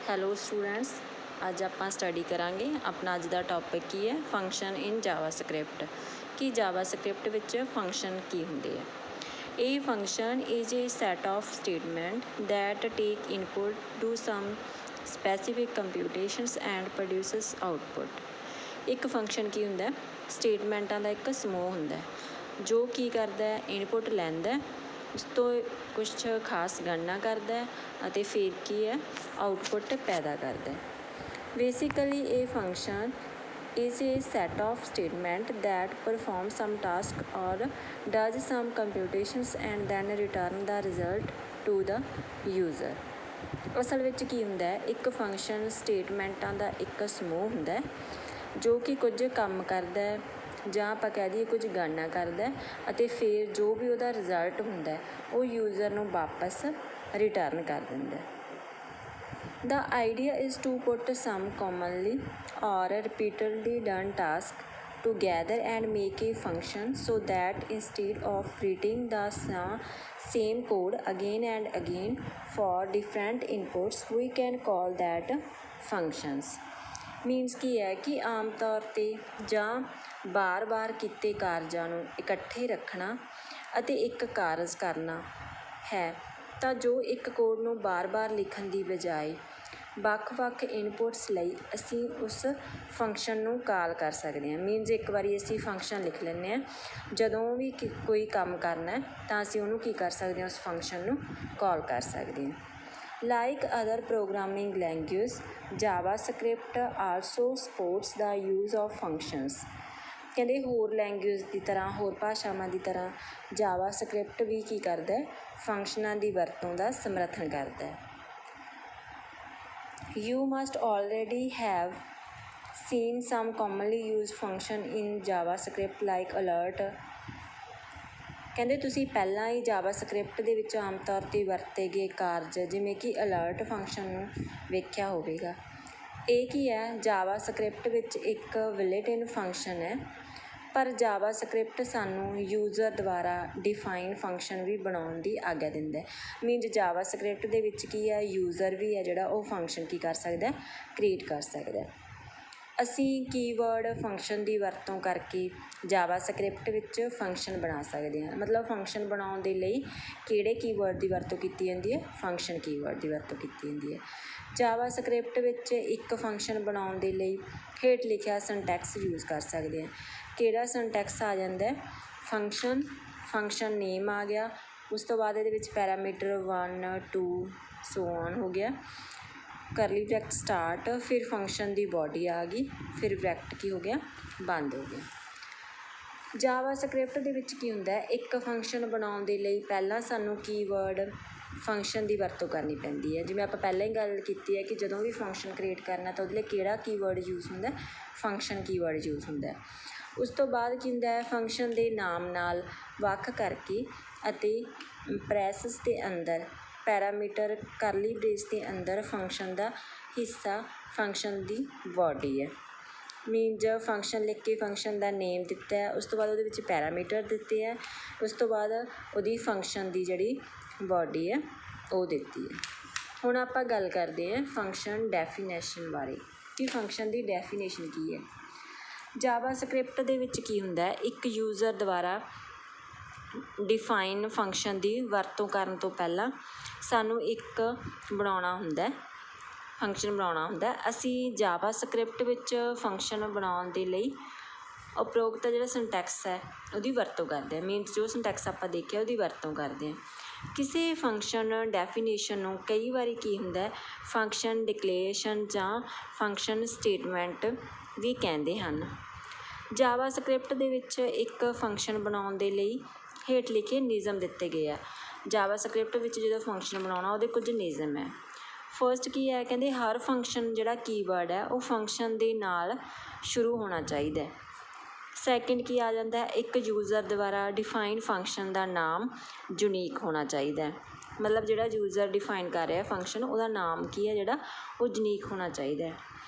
Hello students, ਅੱਜ ਆਪਾਂ study ਕਰਾਂਗੇ। ਆਪਣਾ ਅੱਜ ਦਾ ਟੌਪਿਕ ਕੀ ਹੈ? Function in JavaScript. ਕਿ ਜਾਵਾਸਕ੍ਰਿਪਟ ਵਿੱਚ ਫੰਕਸ਼ਨ ਕੀ ਹੁੰਦੇ ਆ? ਇਹ function is a set of statement that take input to some specific computations and produces output. ਇੱਕ ਫੰਕਸ਼ਨ ਕੀ ਹੁੰਦਾ? ਸਟੇਟਮੈਂਟਾਂ ਦਾ ਇੱਕ ਸਮੂਹ ਹੁੰਦਾ ਜੋ ਕੀ ਕਰਦਾ? ਇਨਪੁੱਟ ਲੈਂਦਾ, ਉਸ ਤੋਂ ਕੁਛ ਖਾਸ ਗਣਨਾ ਕਰਦਾ ਅਤੇ ਫਿਰ ਕੀ ਹੈ? ਆਊਟਪੁੱਟ ਪੈਦਾ ਕਰਦਾ। ਬੇਸਿਕਲੀ ਇਹ function is a set of statement that perform some task or does some computations and then return the result to the user. ਅਸਲ ਵਿੱਚ ਕੀ ਹੁੰਦਾ? ਇੱਕ ਫੰਕਸ਼ਨ ਸਟੇਟਮੈਂਟਾਂ ਦਾ ਇੱਕ ਸਮੂਹ ਹੁੰਦਾ ਜੋ ਕਿ ਕੁਝ ਕੰਮ ਕਰਦਾ ਜਾਂ ਆਪਾਂ ਕਹਿ ਦਈਏ ਕੁਝ ਗਣਨਾ ਕਰਦਾ ਅਤੇ ਫਿਰ ਜੋ ਵੀ ਉਹਦਾ ਰਿਜ਼ਲਟ ਹੁੰਦਾ ਉਹ ਯੂਜ਼ਰ ਨੂੰ ਵਾਪਸ ਰਿਟਰਨ ਕਰ ਦਿੰਦਾ। The idea is to put some commonly or repeatedly done task together and make a function so that instead of reading the same code again and again for different inputs we can call that functions। Means ਕੀ ਹੈ ਕਿ ਆਮ ਤੌਰ 'ਤੇ ਜਾਂ ਬਾਰ-ਬਾਰ ਕੀਤੇ ਕਾਰਜਾਂ ਨੂੰ ਇਕੱਠੇ ਰੱਖਣਾ ਅਤੇ ਇੱਕ ਕਾਰਜ ਕਰਨਾ ਹੈ ਤਾਂ ਜੋ ਇੱਕ ਕੋਡ ਨੂੰ ਬਾਰ-ਬਾਰ ਲਿਖਣ ਦੀ ਬਜਾਏ ਵੱਖ-ਵੱਖ ਇਨਪੁਟਸ ਲਈ ਅਸੀਂ ਉਸ ਫੰਕਸ਼ਨ ਨੂੰ ਕਾਲ ਕਰ ਸਕਦੇ ਹਾਂ। ਮੀਨਸ ਇੱਕ ਵਾਰੀ ਅਸੀਂ ਫੰਕਸ਼ਨ ਲਿਖ ਲੈਂਦੇ ਹਾਂ, ਜਦੋਂ ਵੀ ਕੋਈ ਕੰਮ ਕਰਨਾ ਤਾਂ ਅਸੀਂ ਉਹਨੂੰ ਕੀ ਕਰ ਸਕਦੇ ਹਾਂ? ਉਸ ਫੰਕਸ਼ਨ ਨੂੰ ਕਾਲ ਕਰ ਸਕਦੇ ਹਾਂ। Like other programming language JavaScript also sports the use of functions. ਕਹਿੰਦੇ ਹੋਰ ਲੈਂਗੁਏਜ ਦੀ ਤਰ੍ਹਾਂ, ਹੋਰ ਭਾਸ਼ਾਵਾਂ ਦੀ ਤਰ੍ਹਾਂ ਜਾਵਾਸਕ੍ਰਿਪਟ ਵੀ ਕੀ ਕਰਦਾ? ਫੰਕਸ਼ਨਾਂ ਦੀ ਵਰਤੋਂ ਦਾ ਸਮਰਥਨ ਕਰਦਾ ਹੈ। You must already have seen some commonly used function in JavaScript like alert। ਕਹਿੰਦੇ ਤੁਸੀਂ ਪਹਿਲਾਂ ਹੀ ਜਾਵਾਸਕ੍ਰਿਪਟ ਦੇ ਵਿੱਚ ਆਮ ਤੌਰ 'ਤੇ ਵਰਤੇ ਗਏ ਕਾਰਜ ਜਿਵੇਂ ਕਿ ਅਲਰਟ ਫੰਕਸ਼ਨ ਨੂੰ ਵੇਖਿਆ ਹੋਵੇਗਾ। ਇਹ ਕੀ ਹੈ? ਜਾਵਾਸਕ੍ਰਿਪਟ ਵਿੱਚ ਇੱਕ ਬਿਲਟ-ਇਨ ਫੰਕਸ਼ਨ ਹੈ, ਪਰ ਜਾਵਾਸਕ੍ਰਿਪਟ ਸਾਨੂੰ ਯੂਜ਼ਰ ਦੁਆਰਾ ਡਿਫਾਈਨ ਫੰਕਸ਼ਨ ਵੀ ਬਣਾਉਣ ਦੀ ਆਗਿਆ ਦਿੰਦਾ। ਮੀਨਜ਼ ਜਾਵਾਸਕ੍ਰਿਪਟ ਦੇ ਵਿੱਚ ਕੀ ਹੈ? ਯੂਜ਼ਰ ਵੀ ਹੈ ਜਿਹੜਾ ਉਹ ਫੰਕਸ਼ਨ ਕੀ ਕਰ ਸਕਦਾ? ਕ੍ਰੀਏਟ ਕਰ ਸਕਦਾ। ਅਸੀਂ ਕੀਵਰਡ ਫੰਕਸ਼ਨ ਦੀ ਵਰਤੋਂ ਕਰਕੇ ਜਾਵਾਸਕ੍ਰਿਪਟ ਵਿੱਚ ਫੰਕਸ਼ਨ ਬਣਾ ਸਕਦੇ ਹਾਂ। ਮਤਲਬ ਫੰਕਸ਼ਨ ਬਣਾਉਣ ਦੇ ਲਈ ਕਿਹੜੇ ਕੀਵਰਡ ਦੀ ਵਰਤੋਂ ਕੀਤੀ ਜਾਂਦੀ ਹੈ? ਫੰਕਸ਼ਨ ਕੀਵਰਡ ਦੀ ਵਰਤੋਂ ਕੀਤੀ ਜਾਂਦੀ ਹੈ। ਜਾਵਾਸਕ੍ਰਿਪਟ ਵਿੱਚ ਇੱਕ ਫੰਕਸ਼ਨ ਬਣਾਉਣ ਦੇ ਲਈ ਹੇਠ ਲਿਖਿਆ ਸਿੰਟੈਕਸ ਯੂਜ਼ ਕਰ ਸਕਦੇ ਹਾਂ। ਕਿਹੜਾ ਸਿੰਟੈਕਸ ਆ ਜਾਂਦਾ? ਫੰਕਸ਼ਨ ਨੇਮ ਆ ਗਿਆ, ਉਸ ਤੋਂ ਬਾਅਦ ਇਹਦੇ ਵਿੱਚ ਪੈਰਾਮੀਟਰ 1 2 ਸੋ ਔਨ ਹੋ ਗਿਆ, ਕਰਲੀ ਬ੍ਰੈਕਟ ਸਟਾਰਟ, ਫਿਰ ਫੰਕਸ਼ਨ ਦੀ ਬਾਡੀ ਆ ਗਈ, ਫਿਰ ਬ੍ਰੈਕਟ ਕੀ ਹੋ ਗਿਆ? ਬੰਦ ਹੋ ਗਿਆ। ਜਾਵਾਸਕ੍ਰਿਪਟ ਦੇ ਵਿੱਚ ਕੀ ਹੁੰਦਾ? ਇੱਕ ਫੰਕਸ਼ਨ ਬਣਾਉਣ ਦੇ ਲਈ ਪਹਿਲਾਂ ਸਾਨੂੰ ਕੀਵਰਡ ਫੰਕਸ਼ਨ ਦੀ ਵਰਤੋਂ ਕਰਨੀ ਪੈਂਦੀ ਹੈ। ਜਿਵੇਂ ਆਪਾਂ ਪਹਿਲਾਂ ਹੀ ਗੱਲ ਕੀਤੀ ਹੈ ਕਿ ਜਦੋਂ ਵੀ ਫੰਕਸ਼ਨ ਕ੍ਰੀਏਟ ਕਰਨਾ ਤਾਂ ਉਹਦੇ ਲਈ ਕਿਹੜਾ ਕੀਵਰਡ ਯੂਜ਼ ਹੁੰਦਾ? ਫੰਕਸ਼ਨ ਕੀਵਰਡ ਯੂਜ਼ ਹੁੰਦਾ। ਉਸ ਤੋਂ ਬਾਅਦ ਕੀ ਹੁੰਦਾ? ਫੰਕਸ਼ਨ ਦੇ ਨਾਮ ਨਾਲ ਵੱਖ ਕਰਕੇ ਅਤੇ ਬ੍ਰੈਸਿਸ ਦੇ ਅੰਦਰ ਪੈਰਾਮੀਟਰ ਕਰਲੀ ਬ੍ਰੇਸ ਦੇ ਅੰਦਰ ਫੰਕਸ਼ਨ ਦਾ ਹਿੱਸਾ ਫੰਕਸ਼ਨ ਦੀ ਬਾਡੀ ਹੈ। ਮੀਨਜ਼ ਫੰਕਸ਼ਨ ਲਿਖ ਕੇ ਫੰਕਸ਼ਨ ਦਾ ਨੇਮ ਦਿੱਤਾ ਹੈ, ਉਸ ਤੋਂ ਬਾਅਦ ਉਹਦੇ ਵਿੱਚ ਪੈਰਾਮੀਟਰ ਦਿੱਤੇ ਹੈ, ਉਸ ਤੋਂ ਬਾਅਦ ਉਹਦੀ ਫੰਕਸ਼ਨ ਦੀ ਜਿਹੜੀ ਬਾਡੀ ਹੈ ਉਹ ਦਿੱਤੀ ਹੈ। ਹੁਣ ਆਪਾਂ ਗੱਲ ਕਰਦੇ ਹਾਂ ਫੰਕਸ਼ਨ ਡੈਫੀਨੇਸ਼ਨ ਬਾਰੇ ਕਿ ਫੰਕਸ਼ਨ ਦੀ ਡੈਫੀਨੇਸ਼ਨ ਕੀ ਹੈ। ਜਾਵਾਸਕ੍ਰਿਪਟ ਦੇ ਵਿੱਚ ਕੀ ਹੁੰਦਾ? ਇੱਕ ਯੂਜ਼ਰ ਦੁਆਰਾ ਡਿਫਾਈਨ ਫੰਕਸ਼ਨ ਦੀ ਵਰਤੋਂ ਕਰਨ ਤੋਂ ਪਹਿਲਾਂ ਸਾਨੂੰ ਇੱਕ ਬਣਾਉਣਾ ਹੁੰਦਾ, ਫੰਕਸ਼ਨ ਬਣਾਉਣਾ ਹੁੰਦਾ। ਅਸੀਂ ਜਾਵਾਸਕ੍ਰਿਪਟ ਵਿੱਚ ਫੰਕਸ਼ਨ ਬਣਾਉਣ ਦੇ ਲਈ ਉਪਰੋਕਤ ਜਿਹੜਾ ਸਿੰਟੈਕਸ ਹੈ ਉਹਦੀ ਵਰਤੋਂ ਕਰਦੇ ਹਾਂ। ਮੀਨਸ ਜੋ ਸਿੰਟੈਕਸ ਆਪਾਂ ਦੇਖਿਆ ਉਹਦੀ ਵਰਤੋਂ ਕਰਦੇ ਹਾਂ। ਕਿਸੇ ਫੰਕਸ਼ਨ ਡੈਫੀਨੇਸ਼ਨ ਨੂੰ ਕਈ ਵਾਰੀ ਕੀ ਹੁੰਦਾ? ਫੰਕਸ਼ਨ ਡਿਕਲੇਰੇਸ਼ਨ ਜਾਂ ਫੰਕਸ਼ਨ ਸਟੇਟਮੈਂਟ ਵੀ ਕਹਿੰਦੇ ਹਨ। ਜਾਵਾਸਕ੍ਰਿਪਟ ਦੇ ਵਿੱਚ ਇੱਕ ਫੰਕਸ਼ਨ ਬਣਾਉਣ ਦੇ ਲਈ ਹੇਠ ਲਿਖੇ ਨਿਯਮ ਦਿੱਤੇ ਗਏ ਆ। ਜਾਵਾਸਕ੍ਰਿਪਟ ਵਿੱਚ ਜਦੋਂ ਫੰਕਸ਼ਨ ਬਣਾਉਣਾ ਉਹਦੇ ਕੁਝ ਨਿਯਮ ਹੈ। ਫਸਟ ਕੀ ਹੈ? ਕਹਿੰਦੇ ਹਰ ਫੰਕਸ਼ਨ ਜਿਹੜਾ ਕੀਵਰਡ ਹੈ ਉਹ ਫੰਕਸ਼ਨ ਦੇ ਨਾਲ ਸ਼ੁਰੂ ਹੋਣਾ ਚਾਹੀਦਾ। ਸੈਕਿੰਡ ਕੀ ਆ ਜਾਂਦਾ? ਇੱਕ ਯੂਜ਼ਰ ਦੁਆਰਾ ਡਿਫਾਈਨ ਫੰਕਸ਼ਨ ਦਾ ਨਾਮ ਯੂਨੀਕ ਹੋਣਾ ਚਾਹੀਦਾ। मतलब ਜਿਹੜਾ ਯੂਜ਼ਰ ਡਿਫਾਈਨ ਕਰ ਰਿਹਾ ਫੰਕਸ਼ਨ ਉਹਦਾ ਨਾਮ ਕੀ ਹੈ ਜਿਹੜਾ ਉਹ ਯੂਨੀਕ ਹੋਣਾ ਚਾਹੀਦਾ ਹੈ।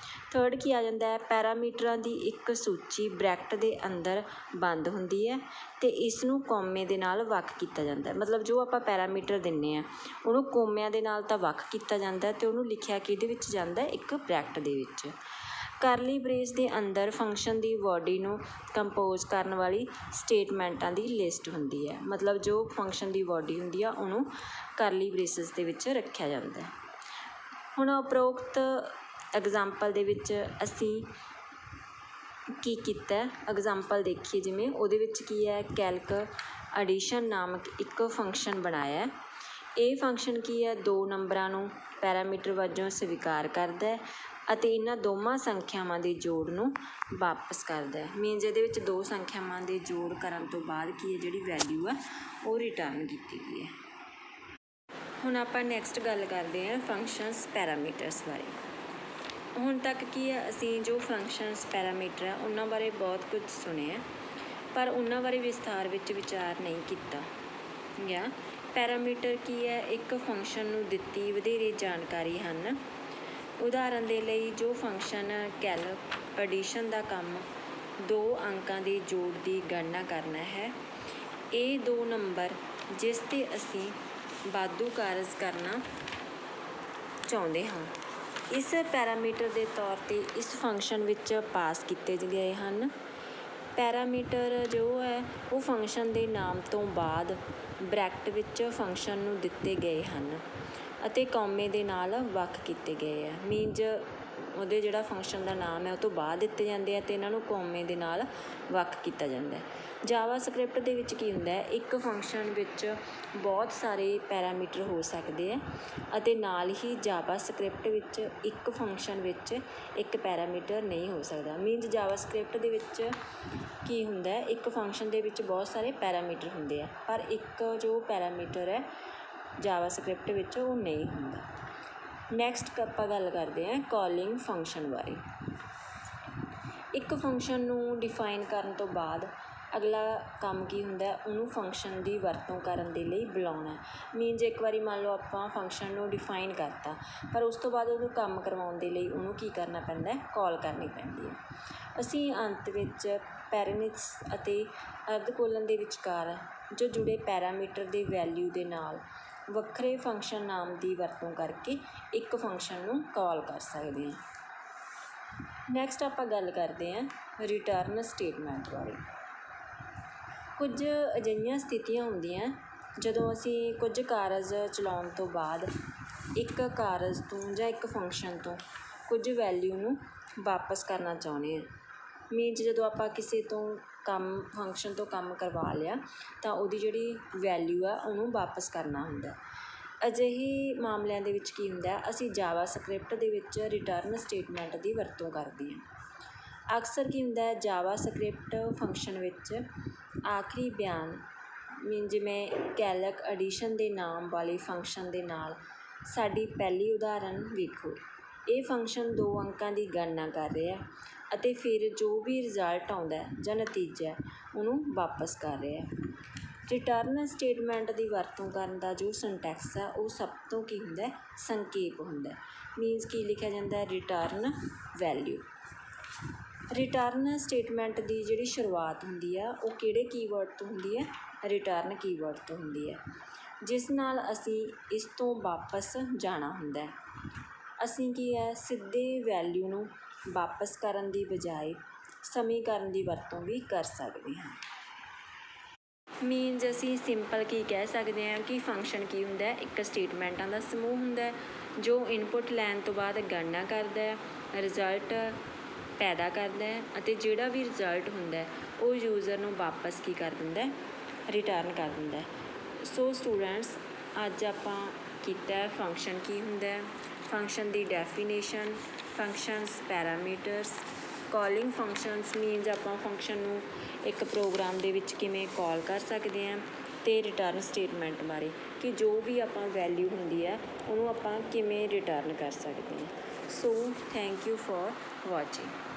ਥਰਡ ਕੀ ਆ ਜਾਂਦਾ ਹੈ, ਪੈਰਾਮੀਟਰਾਂ ਦੀ ਇੱਕ ਸੂਚੀ ਬ੍ਰੈਕਟ ਦੇ ਅੰਦਰ ਬੰਦ ਹੁੰਦੀ ਹੈ ਅਤੇ ਇਸ ਨੂੰ ਕੋਮੇ ਦੇ ਨਾਲ ਵੱਖ ਕੀਤਾ ਜਾਂਦਾ ਹੈ। ਮਤਲਬ ਜੋ ਆਪਾਂ ਪੈਰਾਮੀਟਰ ਦਿੰਦੇ ਹਾਂ ਉਹਨੂੰ ਕੋਮਿਆਂ ਦੇ ਨਾਲ ਤਾਂ ਵੱਖ ਕੀਤਾ ਜਾਂਦਾ ਅਤੇ ਉਹਨੂੰ ਲਿਖਿਆ ਕਿਹਦੇ ਵਿੱਚ ਜਾਂਦਾ, ਇੱਕ ਬ੍ਰੈਕਟ ਦੇ ਵਿੱਚ। ਕਰਲੀ ਬਰੇਸ ਦੇ ਅੰਦਰ ਫੰਕਸ਼ਨ ਦੀ ਬਾਡੀ ਨੂੰ ਕੰਪੋਜ਼ ਕਰਨ ਵਾਲੀ ਸਟੇਟਮੈਂਟਾਂ ਦੀ ਲਿਸਟ ਹੁੰਦੀ ਹੈ। ਮਤਲਬ ਜੋ ਫੰਕਸ਼ਨ ਦੀ ਬਾਡੀ ਹੁੰਦੀ ਆ ਉਹਨੂੰ ਕਰਲੀ ਬਰੇਸਿਸ ਦੇ ਵਿੱਚ ਰੱਖਿਆ ਜਾਂਦਾ ਹੈ। ਹੁਣ ਉਪਰੋਕਤ ਐਗਜ਼ਾਮਪਲ ਦੇ ਵਿੱਚ ਅਸੀਂ ਕੀ ਕੀਤਾ, ਐਗਜ਼ਾਮਪਲ ਦੇਖੀਏ ਜਿਵੇਂ ਉਹਦੇ ਵਿੱਚ ਕੀ ਹੈ, ਕੈਲਕ ਐਡੀਸ਼ਨ ਨਾਮਕ ਇੱਕ ਫੰਕਸ਼ਨ ਬਣਾਇਆ। ਇਹ ਫੰਕਸ਼ਨ ਕੀ ਹੈ, 2 ਨੰਬਰਾਂ ਨੂੰ ਪੈਰਾਮੀਟਰ ਵਜੋਂ ਸਵੀਕਾਰ ਕਰਦਾ ਹੈ ਅਤੇ ਇਹਨਾਂ ਦੋਵਾਂ ਸੰਖਿਆਵਾਂ ਦੇ ਜੋੜ ਨੂੰ ਵਾਪਸ ਕਰਦਾ ਹੈ। ਮੀਨਜ਼ ਇਹਦੇ ਵਿੱਚ 2 ਸੰਖਿਆਵਾਂ ਦੇ ਜੋੜ ਕਰਨ ਤੋਂ ਬਾਅਦ ਕੀ ਹੈ, ਜਿਹੜੀ ਵੈਲਿਊ ਆ ਉਹ ਰਿਟਰਨ ਕੀਤੀ ਗਈ ਹੈ। ਹੁਣ ਆਪਾਂ ਨੈਕਸਟ ਗੱਲ ਕਰਦੇ ਹਾਂ ਫੰਕਸ਼ਨਸ ਪੈਰਾਮੀਟਰਸ ਬਾਰੇ। ਹੁਣ ਤੱਕ ਕੀ ਹੈ, ਅਸੀਂ ਜੋ ਫੰਕਸ਼ਨਸ ਪੈਰਾਮੀਟਰ ਆ ਉਹਨਾਂ ਬਾਰੇ ਬਹੁਤ ਕੁਝ ਸੁਣਿਆ ਪਰ ਉਹਨਾਂ ਬਾਰੇ ਵਿਸਥਾਰ ਵਿੱਚ ਵਿਚਾਰ ਨਹੀਂ ਕੀਤਾ ਗਿਆ। ਪੈਰਾਮੀਟਰ ਕੀ ਹੈ, ਇੱਕ ਫੰਕਸ਼ਨ ਨੂੰ ਦਿੱਤੀ ਵਧੇਰੇ ਜਾਣਕਾਰੀ ਹਨ। ਉਦਾਹਰਨ ਦੇ ਲਈ ਜੋ ਫੰਕਸ਼ਨ ਕੈਲਕ ਐਡੀਸ਼ਨ ਦਾ ਕੰਮ 2 ਅੰਕਾਂ ਦੇ ਜੋੜ ਦੀ ਗਣਨਾ ਕਰਨਾ ਹੈ, ਇਹ 2 ਨੰਬਰ ਜਿਸ 'ਤੇ ਅਸੀਂ ਵਾਧੂ ਕਾਰਜ ਕਰਨਾ ਚਾਹੁੰਦੇ ਹਾਂ ਇਸ ਪੈਰਾਮੀਟਰ ਦੇ ਤੌਰ 'ਤੇ ਇਸ ਫੰਕਸ਼ਨ ਵਿੱਚ ਪਾਸ ਕੀਤੇ ਗਏ ਹਨ। ਪੈਰਾਮੀਟਰ ਜੋ ਹੈ ਉਹ ਫੰਕਸ਼ਨ ਦੇ ਨਾਮ ਤੋਂ ਬਾਅਦ ਬ੍ਰੈਕਟ ਵਿੱਚ ਫੰਕਸ਼ਨ ਨੂੰ ਦਿੱਤੇ ਗਏ ਹਨ ਅਤੇ ਕੋਮੇ ਦੇ ਨਾਲ ਵੱਖ ਕੀਤੇ ਗਏ ਆ। ਮੀਨਜ਼ ਉਹਦੇ ਜਿਹੜਾ ਫੰਕਸ਼ਨ ਦਾ ਨਾਮ ਹੈ ਉਹ ਤੋਂ ਬਾਅਦ ਦਿੱਤੇ ਜਾਂਦੇ ਆ ਅਤੇ ਇਹਨਾਂ ਨੂੰ ਕੋਮੇ ਦੇ ਨਾਲ ਵੱਖ ਕੀਤਾ ਜਾਂਦਾ ਹੈ। ਜਾਵਾ ਸਕ੍ਰਿਪਟ ਦੇ ਵਿੱਚ ਕੀ ਹੁੰਦਾ ਹੈ, ਇੱਕ ਫੰਕਸ਼ਨ ਵਿੱਚ ਬਹੁਤ ਸਾਰੇ ਪੈਰਾਮੀਟਰ ਹੋ ਸਕਦੇ ਆ ਅਤੇ ਨਾਲ ਹੀ ਜਾਵਾ ਸਕ੍ਰਿਪਟ ਵਿੱਚ ਇੱਕ ਫੰਕਸ਼ਨ ਵਿੱਚ ਇੱਕ ਪੈਰਾਮੀਟਰ ਨਹੀਂ ਹੋ ਸਕਦਾ। ਮੀਨਜ਼ ਜਾਵਾ ਸਕ੍ਰਿਪਟ ਦੇ ਵਿੱਚ ਕੀ ਹੁੰਦਾ ਹੈ, ਇੱਕ ਫੰਕਸ਼ਨ ਦੇ ਵਿੱਚ ਬਹੁਤ ਸਾਰੇ ਪੈਰਾਮੀਟਰ ਹੁੰਦੇ ਆ ਪਰ ਇੱਕ ਜੋ ਪੈਰਾਮੀਟਰ ਹੈ ਜਾਵਾ ਸਕ੍ਰਿਪਟ ਵਿੱਚ ਉਹ ਨਹੀਂ ਹੁੰਦਾ। ਨੈਕਸਟ ਆਪਾਂ ਗੱਲ ਕਰਦੇ ਹਾਂ ਕਾਲਿੰਗ ਫੰਕਸ਼ਨ ਬਾਰੇ। ਇੱਕ ਫੰਕਸ਼ਨ ਨੂੰ ਡਿਫਾਈਨ ਕਰਨ ਤੋਂ ਬਾਅਦ ਅਗਲਾ ਕੰਮ ਕੀ ਹੁੰਦਾ, ਉਹਨੂੰ ਫੰਕਸ਼ਨ ਦੀ ਵਰਤੋਂ ਕਰਨ ਦੇ ਲਈ ਬੁਲਾਉਣਾ। ਮੀਨਜ਼ ਇੱਕ ਵਾਰੀ ਮੰਨ ਲਓ ਆਪਾਂ ਫੰਕਸ਼ਨ ਨੂੰ ਡਿਫਾਈਨ ਕਰਤਾ ਪਰ ਉਸ ਤੋਂ ਬਾਅਦ ਉਹਨੂੰ ਕੰਮ ਕਰਵਾਉਣ ਦੇ ਲਈ ਉਹਨੂੰ ਕੀ ਕਰਨਾ ਪੈਂਦਾ, ਕਾਲ ਕਰਨੀ ਪੈਂਦੀ ਹੈ। ਅਸੀਂ ਅੰਤ ਵਿੱਚ ਪੈਰੇਨਿਕਸ ਅਤੇ ਅਰਧਕੋਲਨ ਦੇ ਵਿਚਕਾਰ ਜੋ ਜੁੜੇ ਪੈਰਾਮੀਟਰ ਦੇ ਵੈਲਿਊ ਦੇ ਨਾਲ ਵੱਖਰੇ ਫੰਕਸ਼ਨ ਨਾਮ ਦੀ ਵਰਤੋਂ ਕਰਕੇ ਇੱਕ ਫੰਕਸ਼ਨ ਨੂੰ ਕਾਲ ਕਰ ਸਕਦੇ ਹਾਂ। ਨੈਕਸਟ ਆਪਾਂ ਗੱਲ ਕਰਦੇ ਹਾਂ ਰਿਟਰਨ ਸਟੇਟਮੈਂਟ ਬਾਰੇ। ਕੁਝ ਅਜਿਹੀਆਂ ਸਥਿਤੀਆਂ ਹੁੰਦੀਆਂ ਜਦੋਂ ਅਸੀਂ ਕੁਝ ਕਾਰਜ ਚਲਾਉਣ ਤੋਂ ਬਾਅਦ ਇੱਕ ਕਾਰਜ ਤੋਂ ਜਾਂ ਇੱਕ ਫੰਕਸ਼ਨ ਤੋਂ ਕੁਝ ਵੈਲਿਊ ਨੂੰ ਵਾਪਸ ਕਰਨਾ ਚਾਹੁੰਦੇ ਹਾਂ। ਮੀਨਜ਼ ਜਦੋਂ ਆਪਾਂ ਕਿਸੇ ਤੋਂ ਕੰਮ ਫੰਕਸ਼ਨ ਤੋਂ ਕੰਮ ਕਰਵਾ ਲਿਆ ਤਾਂ ਉਹਦੀ ਜਿਹੜੀ ਵੈਲਿਊ ਆ ਉਹਨੂੰ ਵਾਪਸ ਕਰਨਾ ਹੁੰਦਾ। ਅਜਿਹੇ ਮਾਮਲਿਆਂ ਦੇ ਵਿੱਚ ਕੀ ਹੁੰਦਾ, ਅਸੀਂ ਜਾਵਾ ਸਕ੍ਰਿਪਟ ਦੇ ਵਿੱਚ ਰਿਟਰਨ ਸਟੇਟਮੈਂਟ ਦੀ ਵਰਤੋਂ ਕਰਦੇ ਹਾਂ। ਅਕਸਰ ਕੀ ਹੁੰਦਾ, ਜਾਵਾ ਸਕ੍ਰਿਪਟ ਫੰਕਸ਼ਨ ਵਿੱਚ ਆਖਰੀ ਬਿਆਨ ਮੀਨ ਜਿਵੇਂ ਕੈਲਕ ਐਡੀਸ਼ਨ ਦੇ ਨਾਮ ਵਾਲੇ ਫੰਕਸ਼ਨ ਦੇ ਨਾਲ ਸਾਡੀ ਪਹਿਲੀ ਉਦਾਹਰਨ ਵੇਖੋ। ਇਹ ਫੰਕਸ਼ਨ 2 ਅੰਕਾਂ ਦੀ ਗਣਨਾ ਕਰ ਰਿਹਾ ਅਤੇ ਫਿਰ ਜੋ ਵੀ ਰਿਜ਼ਲਟ ਆਉਂਦਾ ਜਾਂ ਨਤੀਜਾ ਉਹਨੂੰ ਵਾਪਸ ਕਰ ਰਿਹਾ। ਰਿਟਰਨ ਸਟੇਟਮੈਂਟ ਦੀ ਵਰਤੋਂ ਕਰਨ ਦਾ ਜੋ ਸਿੰਟੈਕਸ ਆ ਉਹ ਸਭ ਤੋਂ ਕੀ ਹੁੰਦਾ, ਸੰਖੇਪ ਹੁੰਦਾ। ਮੀਨਜ਼ ਕੀ ਲਿਖਿਆ ਜਾਂਦਾ, ਰਿਟਰਨ ਵੈਲਿਊ। ਰਿਟਰਨ ਸਟੇਟਮੈਂਟ ਦੀ ਜਿਹੜੀ ਸ਼ੁਰੂਆਤ ਹੁੰਦੀ ਆ ਉਹ ਕਿਹੜੇ ਕੀਵਰਡ ਤੋਂ ਹੁੰਦੀ ਹੈ, ਰਿਟਰਨ ਕੀਵਰਡ ਤੋਂ ਹੁੰਦੀ ਹੈ ਜਿਸ ਨਾਲ ਅਸੀਂ ਇਸ ਤੋਂ ਵਾਪਸ ਜਾਣਾ ਹੁੰਦਾ। ਅਸੀਂ ਕੀ ਹੈ ਸਿੱਧੇ ਵੈਲਿਊ ਨੂੰ ਵਾਪਸ ਕਰਨ ਦੀ ਬਜਾਏ ਸਮੀਕਰਨ ਦੀ ਵਰਤੋਂ ਵੀ ਕਰ ਸਕਦੇ ਹਾਂ। ਮੀਨਜ਼ ਅਸੀਂ ਸਿੰਪਲ ਕੀ ਕਹਿ ਸਕਦੇ ਹਾਂ ਕਿ ਫੰਕਸ਼ਨ ਕੀ ਹੁੰਦਾ, ਇੱਕ ਸਟੇਟਮੈਂਟਾਂ ਦਾ ਸਮੂਹ ਹੁੰਦਾ ਜੋ ਇਨਪੁਟ ਲੈਣ ਤੋਂ ਬਾਅਦ ਗਣਨਾ ਕਰਦਾ, ਰਿਜ਼ਲਟ ਪੈਦਾ ਕਰਦਾ ਅਤੇ ਜਿਹੜਾ ਵੀ ਰਿਜ਼ਲਟ ਹੁੰਦਾ ਉਹ ਯੂਜ਼ਰ ਨੂੰ ਵਾਪਸ ਕੀ ਕਰ ਦਿੰਦਾ, ਰਿਟਰਨ ਕਰ ਦਿੰਦਾ। ਸੋ ਸਟੂਡੈਂਟਸ ਅੱਜ ਆਪਾਂ ਕੀਤਾ ਫੰਕਸ਼ਨ ਕੀ ਹੁੰਦਾ, ਫੰਕਸ਼ਨ ਦੀ definition, functions parameters, calling functions means ਆਪਾਂ ਫੰਕਸ਼ਨ ਨੂੰ ਇੱਕ ਪ੍ਰੋਗਰਾਮ ਦੇ ਵਿੱਚ ਕਿਵੇਂ ਕਾਲ ਕਰ ਸਕਦੇ ਹਾਂ ਅਤੇ ਰਿਟਰਨ ਸਟੇਟਮੈਂਟ ਬਾਰੇ ਕਿ ਜੋ ਵੀ ਆਪਾਂ ਵੈਲਿਊ ਹੁੰਦੀ ਹੈ ਉਹਨੂੰ ਆਪਾਂ ਕਿਵੇਂ ਰਿਟਰਨ ਕਰ ਸਕਦੇ ਹਾਂ। So thank you for watching.